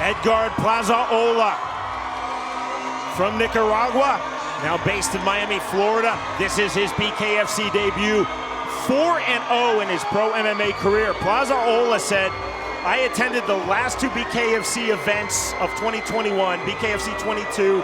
Edgard Plazaola from Nicaragua, now based in Miami, Florida. This is his BKFC debut. 4-0 in his pro MMA career. Plazaola said, I attended the last two BKFC events of 2021, BKFC 22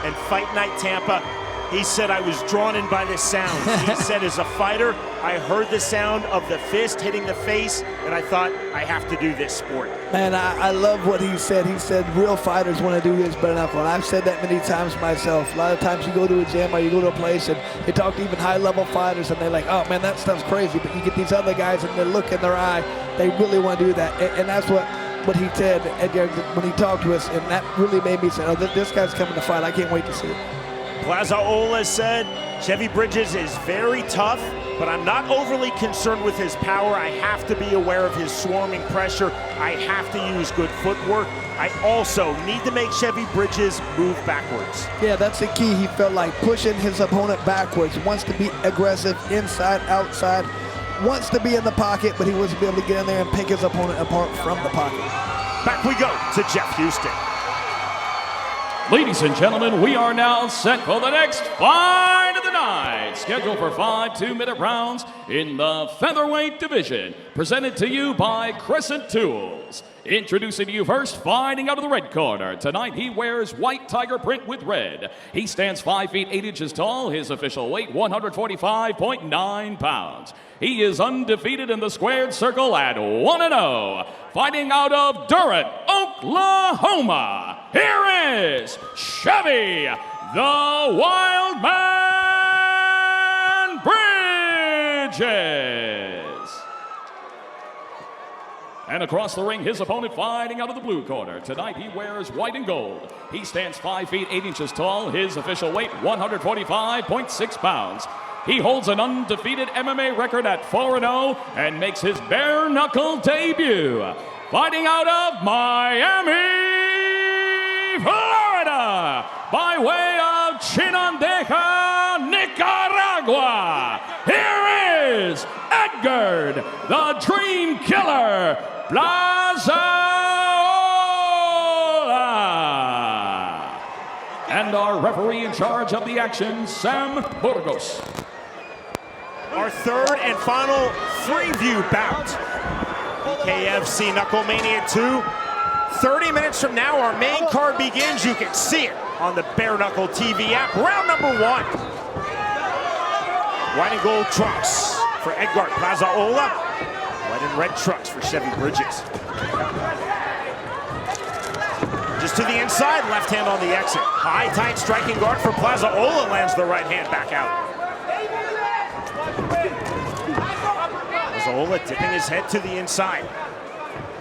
and Fight Night Tampa. He said, I was drawn in by this sound. He said, as a fighter, I heard the sound of the fist hitting the face, and I thought, I have to do this sport. Man, I love what he said. He said, real fighters want to do this bare knuckle. And I've said that many times myself. A lot of times you go to a gym or you go to a place and you talk to even high-level fighters, and they're like, oh, man, that stuff's crazy. But you get these other guys, and they look in their eye, they really want to do that. And that's what he said, Edgard, when he talked to us, and that really made me say, oh, this guy's coming to fight. I can't wait to see it. Plazaola said, Chevvy Bridges is very tough, but I'm not overly concerned with his power. I have to be aware of his swarming pressure. I have to use good footwork. I also need to make Chevy Bridges move backwards. Yeah, that's the key. He felt like pushing his opponent backwards, wants to be aggressive inside, outside, wants to be in the pocket, but he wants to be able to get in there and pick his opponent apart from the pocket. Back we go to Jeff Houston. Ladies and gentlemen, we are now set for the next fight of the night. Scheduled for 5 2-minute rounds in the featherweight division. Presented to you by Crescent Tools. Introducing to you first, fighting out of the red corner. Tonight he wears white tiger print with red. He stands 5 feet 8 inches tall. His official weight, 145.9 pounds. He is undefeated in the squared circle at 1-0. Fighting out of Durant, Oklahoma. Here is Chevvy, the Wild Man Bridges. And across the ring, his opponent fighting out of the blue corner. Tonight he wears white and gold. He stands 5 feet 8 inches tall. His official weight, 145.6 pounds. He holds an undefeated MMA record at 4-0 and makes his bare knuckle debut. Fighting out of Miami, Florida, by way of Chinandega, Nicaragua. Here is Edgard, the Dreamkiller, Plazaola. And our referee in charge of the action, Sam Burgos. Our third and final preview bout. BKFC KNUCKLEMANIA 2. 30 minutes from now, our main card begins. You can see it on the Bare Knuckle TV app. Round number 1. White and gold trunks for Edgard Plazaola. White and red trunks for Chevy Bridges. Just to the inside, left hand on the exit. High, tight striking guard for Plazaola, lands the right hand back out. Plazaola dipping his head to the inside.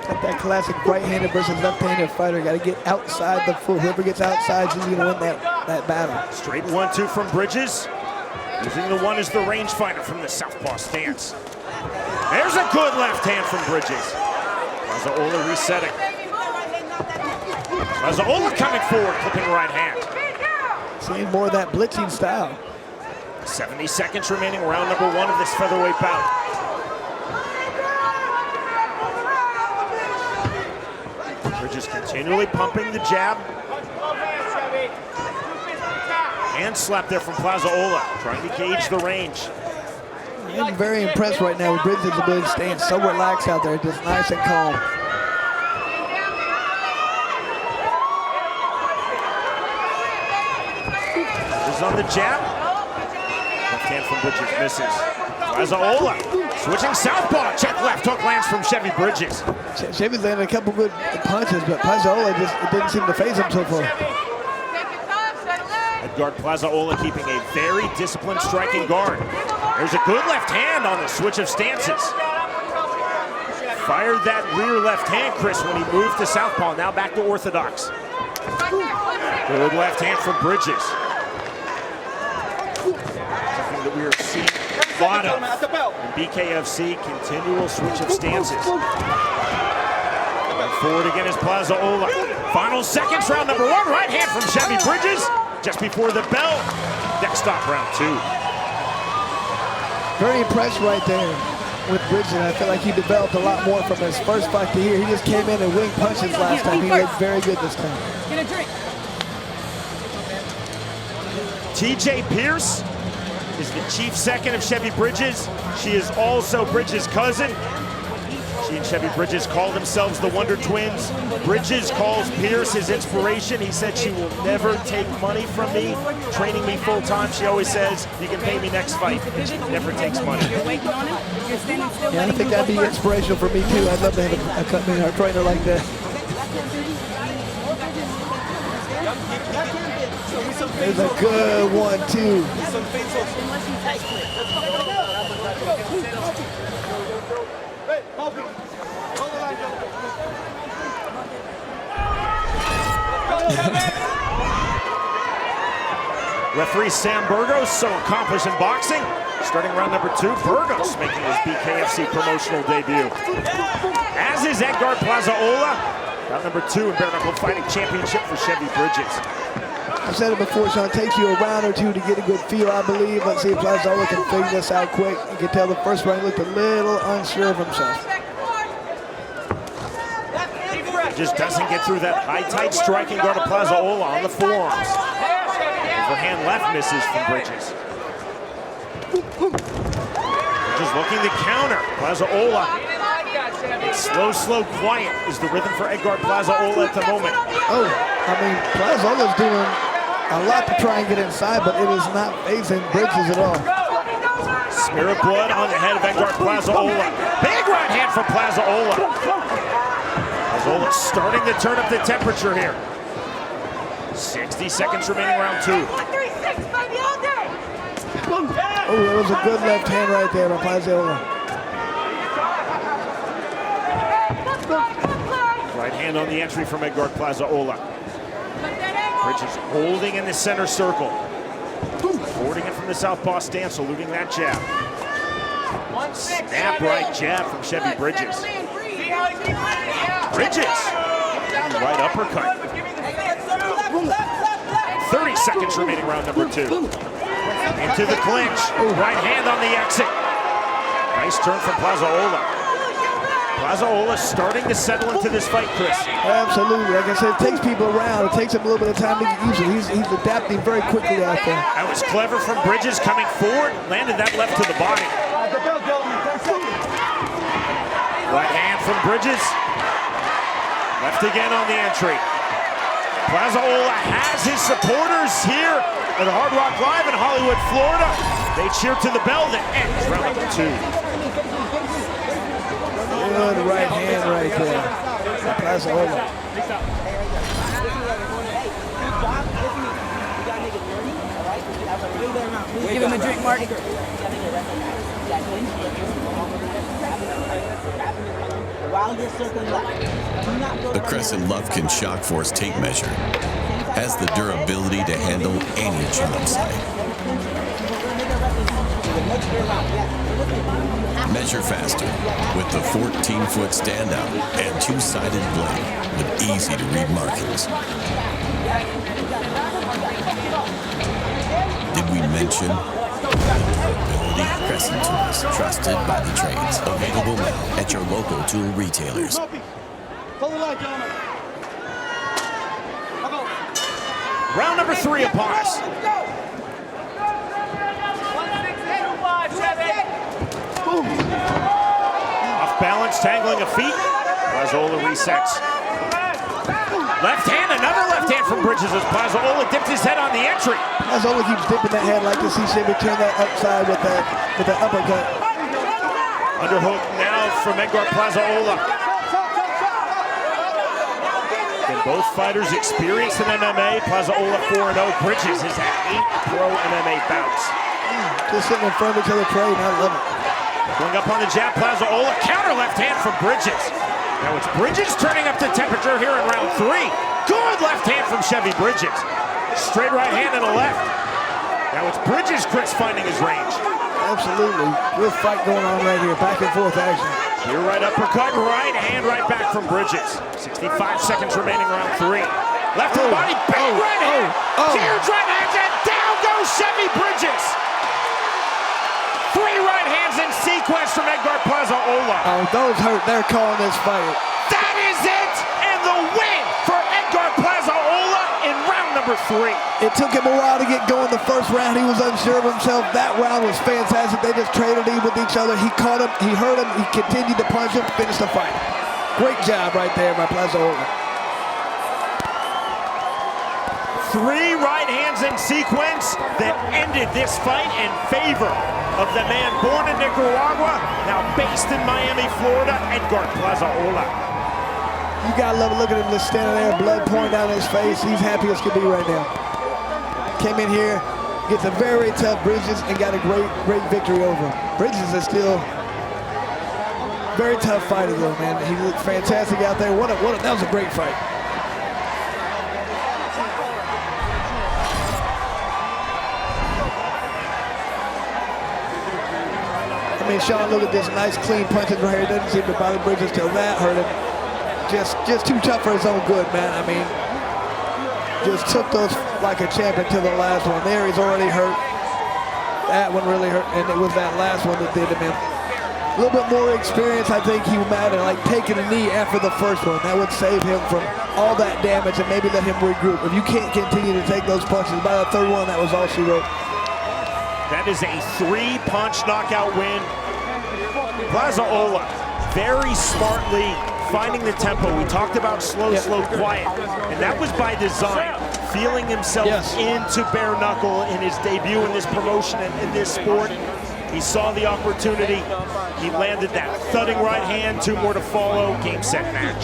Got that classic right-handed versus left-handed fighter. Got to get outside the foot. Whoever gets outside is going to win that battle. Straight 1-2 from Bridges. Using the one as the rangefinder from the southpaw stance. There's a good left hand from Bridges. Plazaola resetting. Plazaola coming forward, clipping right hand. Seeing more of that blitzing style. 70 seconds remaining, round number 1 of this featherweight bout. Bridges continually pumping the jab. Hand slap there from Plazaola, trying to gauge the range. I'm very impressed right now with Bridges' ability to stay so relaxed out there, just nice and calm. Bridges on the jab. Left hand from Bridges misses. Plazaola switching southpaw. Check left hook lands from Chevy Bridges. Chevy's landed a couple good punches, but Plazaola just didn't seem to phase him so far. Edgard Plazaola keeping a very disciplined striking guard. There's a good left hand on the switch of stances. Fired that rear left hand, Chris, when he moved to southpaw. Now back to orthodox. Good left hand from Bridges. Something that we are seeing a lot of in BKFC, continual switch of stances. Going forward again is Plazaola. Final seconds, round number 1. Right hand from Chevy Bridges. Just before the bell. Next stop, round 2. Very impressed right there. with Bridges. I feel like he developed a lot more from his first fight to here. He just came in and wing punches last time. He looked very good this time. Get a drink. TJ Pierce is the chief second of Chevy Bridges. She is also Bridges' cousin. She and Chevy Bridges call themselves the Wonder Twins. Bridges calls Pierce his inspiration. He said she will never take money from me, training me full time. She always says, you can pay me next fight, and she never takes money. Yeah, I think that'd be inspirational for me too. I'd love to have a trainer like that. There's a good 1-2. Referee Sam Burgos, so accomplished in boxing. Starting round number 2, Burgos making his BKFC promotional debut. As is Edgard Plazaola, round number 2 in bare knuckle fighting championship for Chevy Bridges. I've said it before, Sean, it takes you a round or two to get a good feel, I believe. Let's see if Plazaola can figure this out quick. You can tell the first round he looked a little unsure of himself. Just doesn't get through that high, tight striking guard of Plazaola on the forearms. Overhand left misses from Bridges. Bridges looking to counter. Plazaola. It's slow, quiet is the rhythm for Edgard Plazaola at the moment. Oh, I mean, Plazaola's doing a lot to try and get inside, but it is not phasing Bridges at all. Spirit blood on the head of Edgard Plazaola. Big right hand from Plazaola. Plazaola starting to turn up the temperature here. 60 seconds remaining, round 2. Oh, that was a good left hand right there by Plazaola. Right hand on the entry from Edgard Plazaola. Bridges holding in the center circle. Forwarding it from the southpaw stance, eluding that jab. Snap right jab from Chevy Bridges. Bridges, right uppercut. 30 seconds remaining, round number 2. Into the clinch, right hand on the exit. Nice turn from Plazaola. Plazaola starting to settle into this fight, Chris. Absolutely, like I said, it takes people around. It takes him a little bit of time to get used to it. He's adapting very quickly out there. That was clever from Bridges coming forward, landed that left to the body. Right hand from Bridges. Left again on the entry. Plazaola has his supporters here at Hard Rock Live in Hollywood, Florida. They cheer to the bell that ends round number 2. Good right hand right there. Plazaola. Give him a drink, Mark. The Crescent Lufkin Shock Force tape measure has the durability to handle any job site. Measure faster with the 14-foot standout and two-sided blade with easy-to-read markings. Did we mention durability? Crescent Tools, trusted by the trades. Available now at your local tool retailers. Round number 3 upon us. Off balance, tangling of feet. Plazaola resets. Left hand, another left hand from Bridges as Plazaola dipped his head on the entry. Plazaola keeps dipping that head like to see Chevy turn that upside with that uppercut. Underhook now from Edgard Plazaola. And both fighters experienced in MMA. Plazaola 4-0. Bridges has had 8 pro MMA bouts. Just sitting in front of each other trading. I love it. Going up on the jab, Plazaola. Counter left hand from Bridges. Now it's Bridges turning up the temperature here in round 3. Good left hand from Chevy Bridges. Straight right hand and a left. Now it's Bridges, Chris, finding his range. Absolutely. Good fight going on right here. Back and forth action. Here right uppercut, right hand right back from Bridges. 65 seconds remaining, round 3. Left to the body, big right hand. Huge right hand, and down goes Chevy Bridges. 3 right hands in sequence. sequence from Edgard Plazaola. Oh, those hurt. They're calling this fight. That is it! And the win for Edgard Plazaola in round number 3. It took him a while to get going. The first round, he was unsure of himself. That round was fantastic. They just traded with each other. He caught him, he hurt him, he continued to punch him, finished the fight. Great job right there by Plazaola. 3 right hands in sequence that ended this fight in favor of the man born in Nicaragua, now based in Miami, Florida, Edgard Plazaola. You gotta love it. Look at him just standing there, blood pouring down his face. He's happy as could be right now. Came in here, gets a very tough Bridges and got a great victory over him. Bridges is still very tough fighter though, man. He looked fantastic out there. That was a great fight. I mean, Sean, look at this nice clean punches right here. Doesn't seem to bother Bridges till that hurt him. Just too tough for his own good, man. I mean, just took those like a champion to the last one. There, he's already hurt. That one really hurt, and it was that last one that did him in. A little bit more experience, I think he might have like taken a knee after the first one. That would save him from all that damage and maybe let him regroup. If you can't continue to take those punches, by the third one, that was all she wrote. That is a 3-punch knockout win. Plazaola very smartly finding the tempo. We talked about slow, quiet, and that was by design. Feeling himself into bare knuckle in his debut in this promotion and in this sport. He saw the opportunity. He landed that thudding right hand, 2 more to follow. Game, set, match.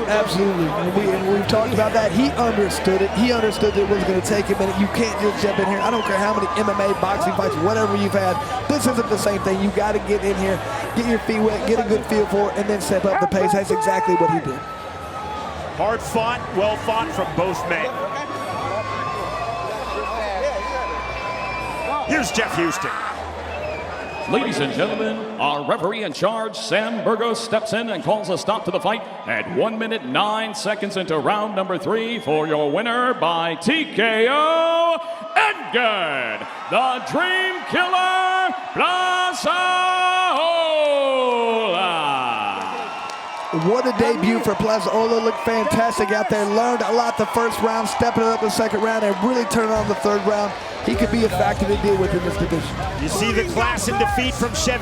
Absolutely, and we've talked about that. He understood it. He understood that it was going to take him, and you can't just jump in here. I don't care how many MMA, boxing fights, whatever you've had. This isn't the same thing. You got to get in here, get your feet wet, get a good feel for it, and then step up the pace. That's exactly what he did. Hard fought, well fought from both men. Here's Jeff Houston. Ladies and gentlemen, our referee in charge, Sam Burgos, steps in and calls a stop to the fight at 1 minute 9 seconds into round number 3 for your winner by TKO, Edgard, the Dreamkiller Plazaola. What a debut for Plazaola. Looked fantastic out there. Learned a lot the first round, stepping it up the second round, and really turning on the third round. He could be a factor to deal with in this division. You see the class in defeat from Chevvy.